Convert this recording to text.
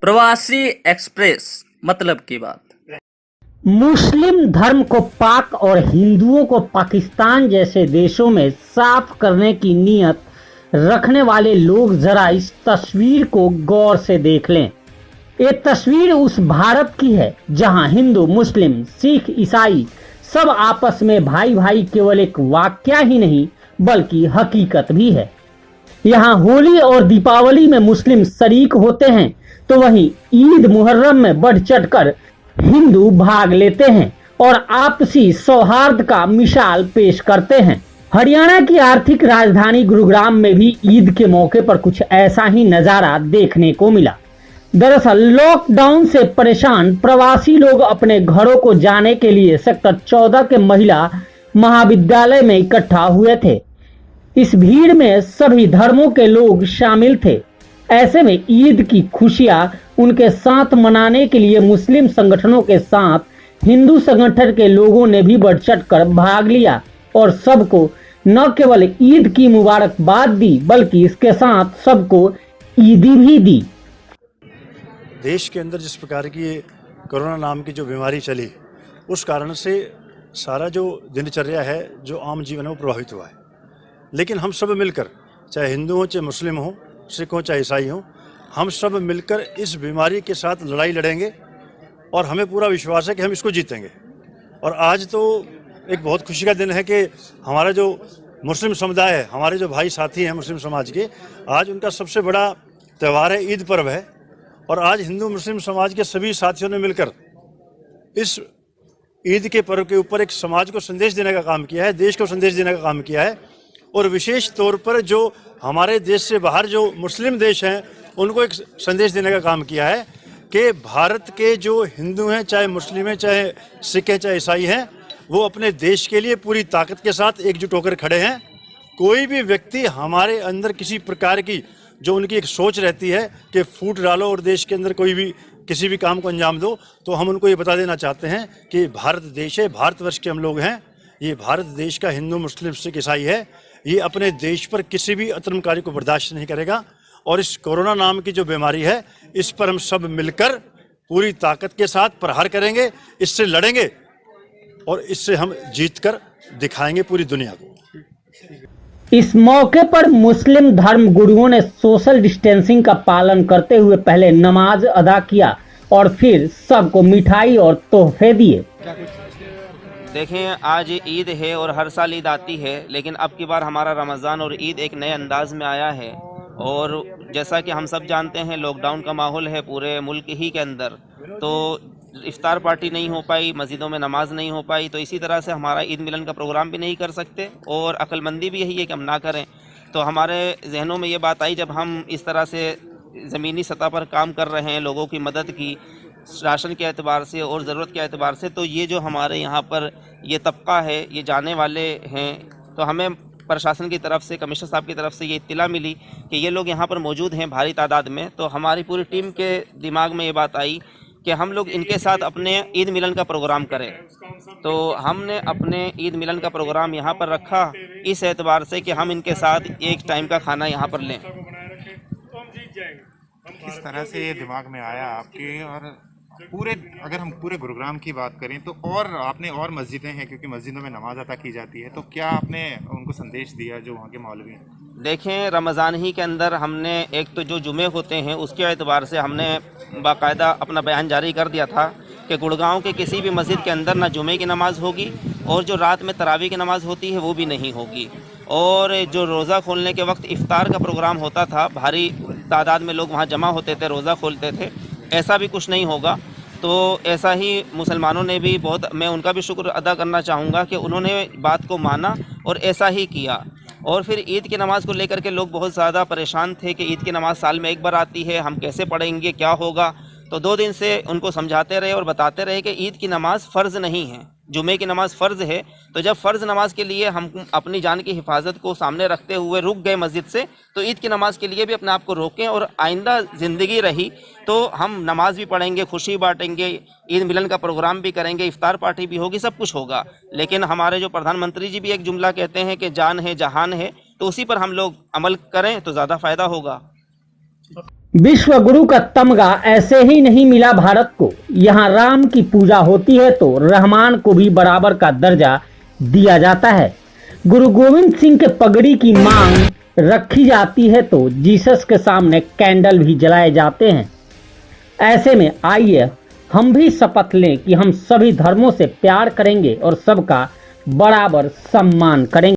प्रवासी एक्सप्रेस मतलब की बात। मुस्लिम धर्म को पाक और हिंदुओं को पाकिस्तान जैसे देशों में साफ करने की नीयत रखने वाले लोग जरा इस तस्वीर को गौर से देख लें। ये तस्वीर उस भारत की है जहां हिंदू, मुस्लिम, सिख, ईसाई सब आपस में भाई भाई केवल एक वाक्या ही नहीं बल्कि हकीकत भी है। यहाँ होली और दीपावली में मुस्लिम शरीक होते हैं तो वहीं ईद मुहर्रम में बढ़ चढ़कर हिंदू भाग लेते हैं और आपसी सौहार्द का मिसाल पेश करते हैं। हरियाणा की आर्थिक राजधानी गुरुग्राम में भी ईद के मौके पर कुछ ऐसा ही नजारा देखने को मिला। दरअसल लॉकडाउन से परेशान प्रवासी लोग अपने घरों को जाने के लिए सेक्टर 14 के महिला महाविद्यालय में इकट्ठा हुए थे। इस भीड़ में सभी धर्मों के लोग शामिल थे। ऐसे में ईद की खुशियां उनके साथ मनाने के लिए मुस्लिम संगठनों के साथ हिंदू संगठन के लोगों ने भी बढ़ चढ़कर भाग लिया और सबको न केवल ईद की मुबारकबाद दी बल्कि इसके साथ सबको ईदी भी दी। देश के अंदर जिस प्रकार की कोरोना नाम की जो बीमारी चली, उस कारण से सारा जो दिनचर्या है, जो आम जीवन है, वो प्रभावित हुआ है। लेकिन हम सब मिलकर, चाहे हिंदू हो, चाहे मुस्लिम हो, सिख हो, चाहे ईसाई हो, हम सब मिलकर इस बीमारी के साथ लड़ाई लड़ेंगे और हमें पूरा विश्वास है कि हम इसको जीतेंगे। और आज तो एक बहुत खुशी का दिन है कि हमारा जो मुस्लिम समुदाय है, हमारे जो भाई साथी हैं मुस्लिम समाज के, आज उनका सबसे बड़ा त्यौहार है, ईद पर्व है। और आज हिंदू मुस्लिम समाज के सभी साथियों ने मिलकर इस ईद के पर्व के ऊपर एक समाज को संदेश देने का काम किया है, देश को संदेश देने का काम किया है। और विशेष तौर पर जो हमारे देश से बाहर जो मुस्लिम देश हैं, उनको एक संदेश देने का काम किया है कि भारत के जो हिंदू हैं, चाहे मुस्लिम हैं, चाहे सिख हैं, चाहे ईसाई हैं, वो अपने देश के लिए पूरी ताकत के साथ एकजुट होकर खड़े हैं। कोई भी व्यक्ति हमारे अंदर किसी प्रकार की जो उनकी एक सोच रहती है कि फूट डालो और देश के अंदर कोई भी किसी भी काम को अंजाम दो, तो हम उनको ये बता देना चाहते हैं कि भारत देश है, भारतवर्ष के हम लोग हैं। ये भारत देश का हिंदू, मुस्लिम, सिख, ईसाई है। ये अपने देश पर किसी भी अतरंगकारी को बर्दाश्त नहीं करेगा। और इस कोरोना नाम की जो बीमारी है, इस पर हम सब मिलकर पूरी ताकत के साथ प्रहार करेंगे, इससे लड़ेंगे और इससे हम जीत कर दिखाएंगे पूरी दुनिया को। इस मौके पर मुस्लिम धर्म गुरुओं ने सोशल डिस्टेंसिंग का पालन करते हुए पहले नमाज अदा किया और फिर सबको मिठाई और तोहफे दिए। देखें, आज ईद है और हर साल ईद आती है, लेकिन अब की बार हमारा रमज़ान और ईद एक नए अंदाज में आया है। और जैसा कि हम सब जानते हैं, लॉकडाउन का माहौल है पूरे मुल्क ही के अंदर, तो इफ्तार पार्टी नहीं हो पाई, मस्जिदों में नमाज नहीं हो पाई, तो इसी तरह से हमारा ईद मिलन का प्रोग्राम भी नहीं कर सकते और अक्लमंदी भी यही है कि हम ना करें। तो हमारे जहनों में ये बात आई जब हम इस तरह से ज़मीनी सतह पर काम कर रहे हैं, लोगों की मदद की, राशन के एतबार से और ज़रूरत के एतबार से, तो ये जो हमारे यहाँ पर ये तबका है, ये जाने वाले हैं, तो हमें प्रशासन की तरफ से, कमिश्नर साहब की तरफ से ये इत्तला मिली कि ये लोग यहाँ पर मौजूद हैं भारी तादाद में। तो हमारी पूरी टीम के दिमाग में ये बात आई कि हम लोग इनके साथ अपने ईद मिलन का प्रोग्राम करें। तो हमने अपने ईद मिलन का प्रोग्राम यहाँ पर रखा इस एतबार से कि हम इनके साथ एक टाइम का खाना यहाँ पर लें। किस तरह से ये दिमाग में आया आपके? और पूरे, अगर हम पूरे गुरुग्राम की बात करें तो और आपने और मस्जिदें हैं, क्योंकि मस्जिदों में नमाज अदा की जाती है, तो क्या आपने उनको संदेश दिया जो वहाँ के मौलवी हैं? देखें, रमज़ान ही के अंदर हमने एक तो जो जुमे होते हैं उसके एतबार से हमने बाकायदा अपना बयान जारी कर दिया था कि गुड़गांव के किसी भी मस्जिद के अंदर ना जुमे की नमाज़ होगी और जो रात में तरावी की नमाज़ होती है वो भी नहीं होगी। और जो रोज़ा खोलने के वक्त इफ्तार का प्रोग्राम होता था, भारी तादाद में लोग वहाँ जमा होते थे, रोज़ा खोलते थे, ऐसा भी कुछ नहीं होगा। तो ऐसा ही मुसलमानों ने भी बहुत, मैं उनका भी शुक्र अदा करना चाहूँगा कि उन्होंने बात को माना और ऐसा ही किया। और फिर ईद की नमाज़ को लेकर के लोग बहुत ज़्यादा परेशान थे कि ईद की नमाज़ साल में एक बार आती है, हम कैसे पढ़ेंगे, क्या होगा। तो 2 दिन से उनको समझाते रहे और बताते रहे कि ईद की नमाज़ फ़र्ज़ नहीं है, जुमे की नमाज़ फ़र्ज़ है। तो जब फ़र्ज़ नमाज के लिए हम अपनी जान की हिफाजत को सामने रखते हुए रुक गए मस्जिद से, तो ईद की नमाज़ के लिए भी अपने आप को रोकें और आइंदा ज़िंदगी रही तो हम नमाज भी पढ़ेंगे, खुशी बांटेंगे, ईद मिलन का प्रोग्राम भी करेंगे, इफ्तार पार्टी भी होगी, सब कुछ होगा। लेकिन हमारे जो प्रधानमंत्री जी भी एक जुमला कहते हैं कि जान है जहान है, तो उसी पर हम लोग अमल करें तो ज़्यादा फ़ायदा होगा। विश्व गुरु का तमगा ऐसे ही नहीं मिला भारत को। यहाँ राम की पूजा होती है तो रहमान को भी बराबर का दर्जा दिया जाता है। गुरु गोविंद सिंह के पगड़ी की मांग रखी जाती है तो जीसस के सामने कैंडल भी जलाए जाते हैं। ऐसे में आइए हम भी शपथ लें कि हम सभी धर्मों से प्यार करेंगे और सबका बराबर सम्मान करेंगे।